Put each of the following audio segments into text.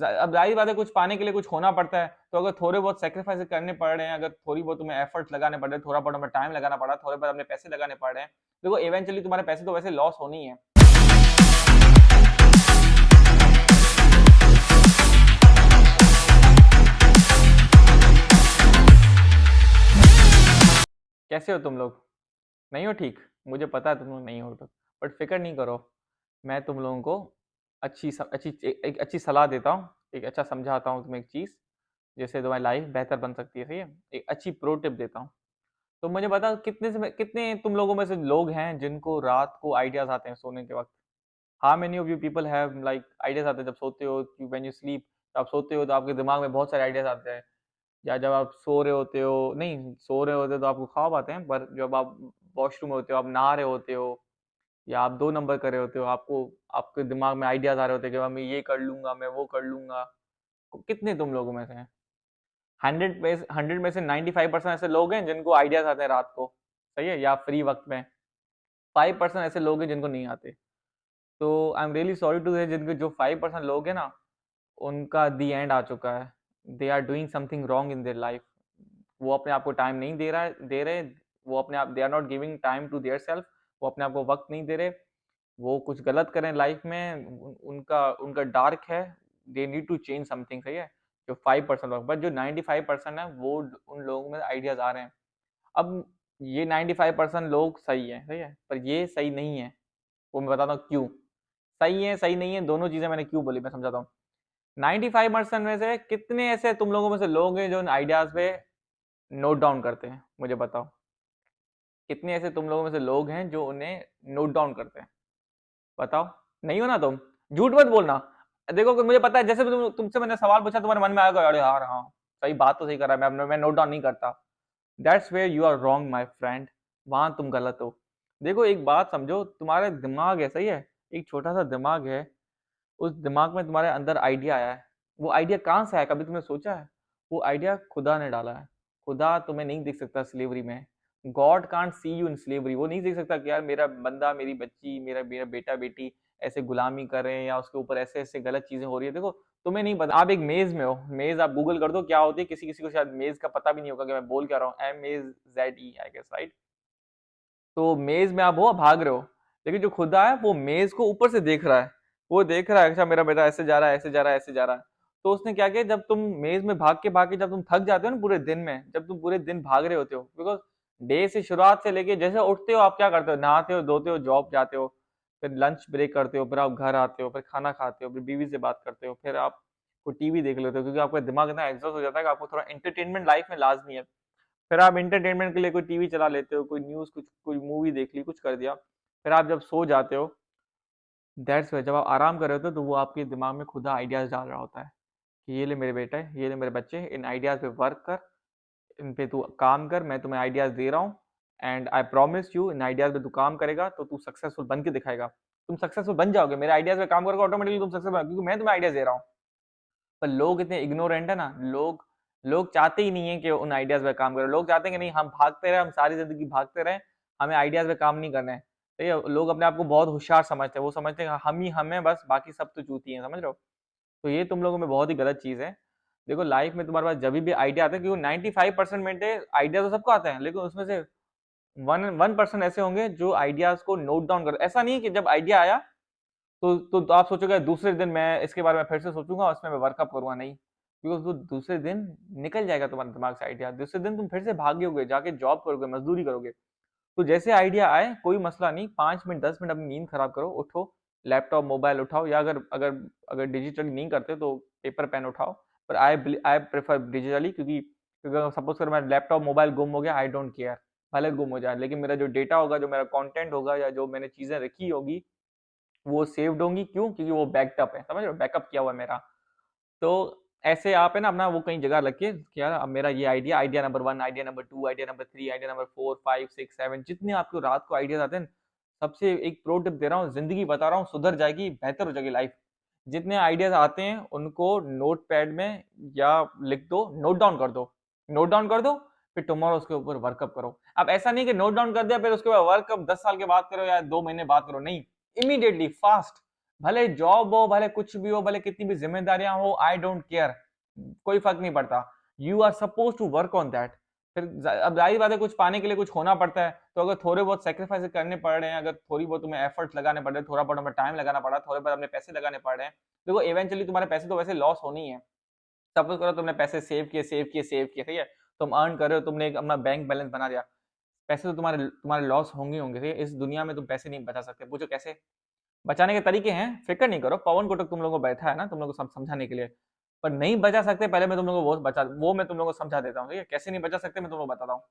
अब जाहिर बात है कुछ पाने के लिए कुछ खोना पड़ता है, तो अगर थोड़े बहुत सेक्रीफाइस करने पड़ रहे हैं, अगर थोड़ी बहुत तुम्हें एफर्ट्स लगाने पड़ रहे हैं, थोड़ा बहुत हमें टाइम लगाना पड़ रहा है, थोड़े बहुत अपने पैसे लगाने पड़ रहे हैं, देखो इवेंचुअली तुम्हारे पैसे तो वैसे लॉस होनी है। कैसे हो तुम लोग? नहीं हो ठीक? मुझे पता है तुम लोग नहीं हो तो, बट फिक्र नहीं करो। मैं तुम लोगों को एक अच्छी सलाह देता हूँ, एक अच्छा समझाता हूँ तुम्हें एक चीज़, जिससे तुम्हारी लाइफ बेहतर बन सकती है, सही है? एक अच्छी प्रो टिप देता हूँ। तो मुझे बताओ कितने तुम लोगों में से लोग हैं जिनको रात को आइडियाज आते हैं सोने के वक्त? How many of you people have like ideas आते हैं जब सोते हो, व्हेन यू स्लीप? आप सोते हो तो आपके दिमाग में बहुत सारे आइडियाज आते हैं, या जब आप सो रहे होते हो, नहीं सो रहे होते हो तो आपको ख्वाब आते हैं, पर जब आप वॉशरूम में होते हो, आप नहा रहे होते हो, या आप 2 नंबर कर रहे होते हो, आपको आपके दिमाग में आइडियाज़ आ रहे होते हैं कि मैं ये कर लूँगा, मैं वो कर लूँगा। कितने तुम लोगों में से हैं? 100 में से 95% ऐसे लोग हैं जिनको आइडियाज़ आते हैं रात को, सही है? या फ्री वक़्त में। 5% ऐसे लोग हैं जिनको नहीं आते। तो I am really sorry to say, जिनके जो 5% लोग हैं ना, उनका दी एंड आ चुका है। They are doing something wrong in their life. वो अपने आप को टाइम नहीं दे रहे, वो अपने आप they are not giving time to their self, वो अपने आप को वक़्त नहीं दे रहे, वो कुछ गलत करें लाइफ में, उनका उनका डार्क है, they need to change something, सही है? जो 5% लोग, बट जो 95% है वो उन लोगों में आइडियाज आ रहे हैं। अब ये 95% लोग सही है, सही है, पर ये सही नहीं है। वो मैं बताता हूँ क्यों सही है, सही नहीं है, दोनों चीजें मैंने क्यों बोली, मैं समझाता हूँ। 95% में से कितने ऐसे तुम लोगों में से लोग हैं जो उन आइडियाज पे नोट डाउन करते हैं? मुझे बताओ, कितने ऐसे तुम लोगों में से लोग हैं जो उन्हें नोट डाउन करते हैं? बताओ। नहीं हो ना तुम? झूठ मत बोलना। देखो कि मुझे पता है, जैसे तुमसे मैंने सवाल पूछा, तुम्हारे मन में आएगा अरे यार हाँ, सही बात तो सही कर रहा है, मैं नोट डाउन नहीं करता। That's where you are wrong my friend. वहां तुम गलत हो। देखो एक बात समझो, तुम्हारे दिमाग है, सही है, एक छोटा सा दिमाग है, उस दिमाग में तुम्हारे अंदर आइडिया आया है। वो आइडिया कहाँ से आया, कभी तुमने सोचा है? वो आइडिया खुदा ने डाला है। खुदा तुम्हें नहीं देख सकता स्लेवरी में। God can't see you in slavery. वो नहीं देख सकता कि यार मेरा बंदा, मेरी बच्ची, मेरा मेरा बेटा बेटी ऐसे गुलामी कर रहे हैं, या उसके ऊपर ऐसे ऐसे गलत चीजें हो रही है। देखो तुम्हें नहीं पता, आप एक मेज में हो। मेज आप गूगल कर दो क्या होती है, किसी किसी को शायद मेज का पता भी नहीं होगा कि मैं बोल क्या रहा हूँ। MEZE I guess, right? तो मेज में आप हो, भाग रहे हो, लेकिन जो खुदा है वो मेज को ऊपर से देख रहा है। वो देख रहा है, अच्छा मेरा बेटा ऐसे जा रहा है, ऐसे जा रहा है, ऐसे जा रहा है। तो उसने क्या किया, जब तुम मेज में भाग के जब तुम थक जाते हो ना पूरे दिन में, जब तुम पूरे दिन भाग रहे होते हो, बिकॉज डे से शुरुआत से लेके जैसे उठते हो, आप क्या करते हो? नहाते हो, धोते हो, जॉब जाते हो, फिर लंच ब्रेक करते हो, फिर आप घर आते हो, फिर खाना खाते हो, फिर बीवी से बात करते हो, फिर आप को टीवी देख लेते हो, क्योंकि आपका दिमाग इतना एग्जॉस्ट हो जाता है कि आपको थोड़ा एंटरटेनमेंट लाइफ में लाजमी है। फिर आप एंटरटेनमेंट के लिए कोई टीवी चला लेते हो, कोई न्यूज़, कुछ कोई मूवी देख ली, कुछ कर दिया। फिर आप जब सो जाते हो, दैट्स वाई जब आप आराम कर रहे होते हो, तो वो आपके दिमाग में खुदा आइडियाज़ डाल रहा होता है कि ये ले मेरे बेटे, ये ले मेरे बच्चे, इन आइडियाज़ पे वर्क कर, इन पे तू काम कर, मैं तुम्हें आइडियाज़ दे रहा हूँ, and I promise you, in ideas पे तू काम करेगा तो तू सक्सेसफुल बन के दिखाएगा। तुम सक्सेसफुल बन जाओगे, मेरे आइडियाज़ पे काम करोगे, ऑटोमेटिकली तुम सक्सेसफुल, क्योंकि मैं तुम्हें आइडियाज़ दे रहा हूँ। पर लोग इतने इग्नोरेंट है ना, लोग लोग चाहते ही नहीं है कि उन आइडियाज पे काम करें। लोग चाहते हैं कि नहीं, हम भागते रहे, हम सारी जिंदगी भागते रहे, हमें आइडियाज पे काम नहीं करना है। ठीक है, लोग अपने आप को बहुत होशियार समझते हैं, वो समझते हैं कि हम ही हमें, बस बाकी सब तो चूती हैं, समझ रहे हो? तो ये तुम लोगों में बहुत ही गलत चीज है। देखो लाइफ में तुम्हारे पास जब भी आइडिया आता है, क्योंकि 95% में आइडिया तो सबको आते हैं, लेकिन उसमें से 1% ऐसे होंगे जो आइडियाज को नोट डाउन कर। ऐसा नहीं है कि जब आइडिया आया तो आप सोचोगे दूसरे दिन मैं इसके बारे में फिर से सोचूंगा, उसमें मैं वर्कअप करूंगा, नहीं। बिकॉज वो दूसरे दिन निकल जाएगा तुम्हारे दिमाग से आइडिया, दूसरे दिन तुम फिर से भागोगे, जाके जॉब करोगे, मजदूरी करोगे। तो जैसे आइडिया आए कोई मसला नहीं, 5 मिनट 10 मिनट अपनी नींद खराब करो, उठो, लैपटॉप मोबाइल उठाओ, या अगर अगर अगर डिजिटली नहीं करते तो पेपर पेन उठाओ। पर आई प्रेफर डिजिटली, क्योंकि सपोज कर मैं लैपटॉप मोबाइल गुम हो गया, आई डोंट केयर, भले गुम हो जाए, लेकिन मेरा जो डेटा होगा, जो मेरा कंटेंट होगा, या जो मैंने चीजें रखी होगी, वो सेव्ड होंगी। क्यों? क्योंकि वो बैकअप है, समझ रहे हो? बैकअप किया हुआ है मेरा। तो ऐसे आप है ना अपना वो कहीं जगह रख के कि यार अब मेरा ये idea, idea number 1, idea number 2, idea number 3, idea number 4, 5, 6, 7, जितने आपको रात को आइडियाज आते हैं, सबसे एक प्रो टिप दे रहा हूँ, जिंदगी बता रहा हूँ, सुधर जाएगी, बेहतर हो जाएगी लाइफ। जितने आइडियाज आते हैं उनको नोट पैड में या लिख दो, नोट डाउन कर दो, नोट डाउन कर दो, फिर टुमारो उसके ऊपर वर्कअप करो। अब ऐसा नहीं कि नोट डाउन कर दिया फिर उसके बाद वर्कअप 10 साल के बाद करो या 2 महीने बाद करो, नहीं, इमीडिएटली फास्ट। भले जॉब हो, भले कुछ भी हो, भले कितनी भी जिम्मेदारियां हो, आई डोंट केयर, कोई फर्क नहीं पड़ता। You are suppose to work on that. फिर अब जाहिर बात है कुछ पाने के लिए कुछ खोना पड़ता है, तो अगर थोड़े बहुत सेक्रीफाइस करने पड़ रहे हैं, अगर थोड़ी बहुत तुम्हें एफर्ट लगाने पड़ रहे हैं, थोड़ा बहुत हमें टाइम लगाना पड़ा, थोड़े बहुत अपने पैसे लगाने पड़ रहे हैं, देखो इवेंचुअली तुम्हारे पैसे तो वैसे लॉस होनी है। सपोज करो तुमने पैसे सेव किए सेव किए सेव किए, ठीक है, तुम अर्न कर रहे हो, तुमने एक अपना बैंक बैलेंस बना दिया, पैसे तो तुम्हारे तुम्हारे लॉस होंगे होंगे, ठीक है। इस दुनिया में तुम पैसे नहीं बचा सकते। पूछो कैसे? बचाने के तरीके हैं, फिक्र नहीं करो। पवन कोटक तुम लोगों को बैठा है ना तुम लोगों को समझाने के लिए, पर नहीं बचा सकते। पहले मैं तुम लोगों को वो मैं तुम लोगों को समझा देता हूँ, ठीक है, कैसे नहीं बचा सकते मैं तुम लोगों को बताता हूँ।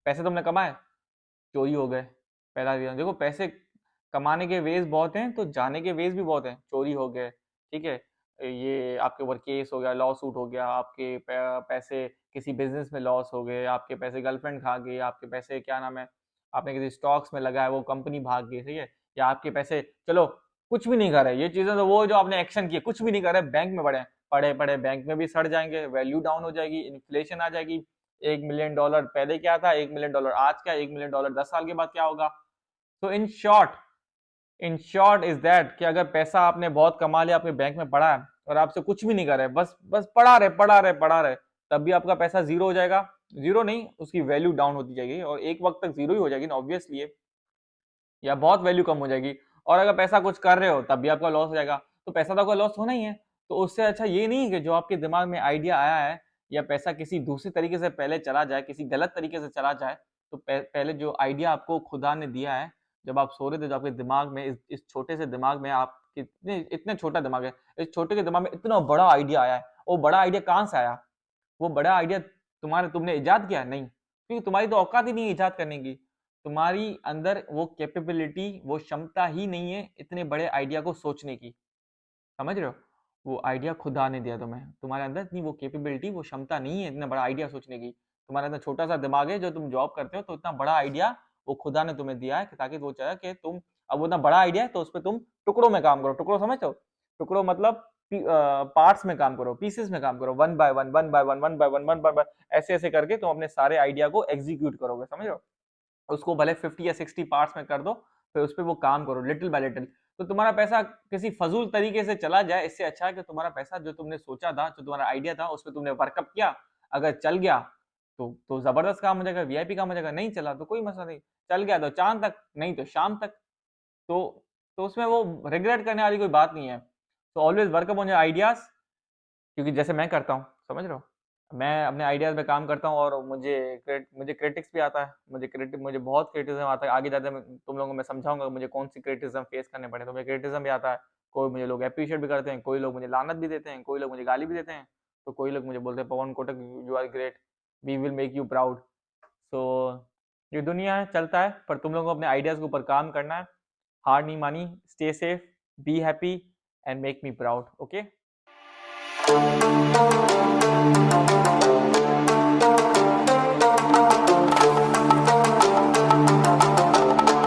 पैसे तुमने कमाए, चोरी हो गए, पहला रीजन। देखो पैसे कमाने के वेज बहुत हैं, तो जाने के वेज भी बहुत हैं। चोरी हो गए, ठीक है, ये आपके ऊपर केस हो गया, लॉ सूट हो गया, आपके पैसे किसी बिजनेस में लॉस हो गए, आपके पैसे गर्लफ्रेंड खा गई, आपके पैसे क्या नाम है, आपने किसी स्टॉक्स में लगाया, वो कंपनी भाग गई, ठीक है, या आपके पैसे, चलो कुछ भी नहीं कर रहे, ये चीजें तो वो जो आपने एक्शन किए, कुछ भी नहीं कर रहे, बैंक में पड़े पड़े पड़े, बैंक में भी सड़ जाएंगे, वैल्यू डाउन हो जाएगी, इन्फ्लेशन आ जाएगी। $1 मिलियन पहले क्या था, $1 मिलियन आज क्या, $1 मिलियन 10 साल के बाद क्या होगा? तो इन शॉर्ट इज दैट कि अगर पैसा आपने बहुत कमा लिया, आपके बैंक में पड़ा है, और आपसे कुछ भी नहीं कर रहे, बस बस पड़ा रहे, तब भी आपका पैसा जीरो हो जाएगा। जीरो नहीं, उसकी वैल्यू डाउन होती जाएगी, और एक वक्त तक जीरो ही हो जाएगी ना ऑब्वियसली, या बहुत वैल्यू कम हो जाएगी। और अगर पैसा कुछ कर रहे हो तब भी आपका लॉस हो जाएगा। तो पैसा तो आपका लॉस होना ही है। तो उससे अच्छा ये नहीं है कि जो आपके दिमाग में आइडिया आया है, या पैसा किसी दूसरी तरीके से पहले चला जाए, किसी गलत तरीके से चला जाए, तो पहले जो आइडिया आपको खुदा ने दिया है, जब आप सो रहे थे, जो आपके दिमाग में, इस छोटे से दिमाग में, आप कितने, इतने छोटा दिमाग है, इस छोटे के दिमाग में इतना बड़ा आइडिया आया है। वो बड़ा आइडिया कहाँ से आया? वो बड़ा आइडिया तुमने इजाद किया? नहीं, क्योंकि तुम्हारी तो औकात ही नहीं है इजाद करने की। तुम्हारी अंदर वो कैपेबिलिटी, वो क्षमता ही नहीं है इतने बड़े आइडिया को सोचने की। समझ रहे हो? वो आइडिया खुदा ने दिया तुम्हें, तुम्हारे अंदर इतनी वो कैपेबिलिटी, वो क्षमता नहीं है इतना बड़ा आइडिया सोचने की। तुम्हारे अंदर छोटा सा दिमाग है, जो तुम जॉब करते हो, तो इतना बड़ा आइडिया वो खुदा ने तुम्हें दिया है कि ताकि वो चाहे कि तुम, अब वो इतना बड़ा आइडिया है तो उस पर तुम टुकड़ों में काम करो। टुकड़ों समझते हो? टुकड़ों मतलब पार्ट्स में काम करो, पीसेस में काम करो, one by one, one by one, one by one, one by one, ऐसे ऐसे करके तुम अपने सारे आइडिया को एग्जीक्यूट करोगे। समझ रहे हो? उसको भले 50 या 60 पार्ट्स में कर दो, फिर उस पर वो काम करो लिटिल बाय लिटिल। तो तुम्हारा पैसा किसी फजूल तरीके से चला जाए, इससे अच्छा है कि तुम्हारा पैसा जो तुमने सोचा था, जो तुम्हारा आइडिया था, उस पर तुमने वर्कअप किया, अगर चल गया तो जबरदस्त काम हो जाएगा, वीआईपी काम हो जाएगा। नहीं चला तो कोई मसला नहीं, चल गया तो चांद तक, नहीं तो शाम तक। तो तो उसमें वो रिग्रेट करने वाली कोई बात नहीं है। तो always workup on your ideas, क्योंकि जैसे मैं करता हूँ, समझ रहे हो, मैं अपने आइडियाज पे काम करता हूँ, और मुझे क्रिटिक्स भी आता है, मुझे बहुत क्रिटिसिज्म आता है। आगे जाते तुम लोगों को मैं समझाऊंगा मुझे कौन सी क्रिटिसिज्म फेस करने पड़े। तो मुझे क्रिटिसिज्म भी आता है, कोई मुझे लोग अप्रिशिएट भी करते हैं, कोई लोग मुझे लानत भी देते हैं, कोई लोग मुझे गाली भी देते हैं, तो कोई लोग मुझे बोलते हैं Pawan Kotak you are great, we will make you proud. So ये दुनिया है, चलता है, पर तुम लोगों को अपने आइडियाज के ऊपर काम करना है। हार नहीं मानी, stay safe, be happy, and make me proud. Okay.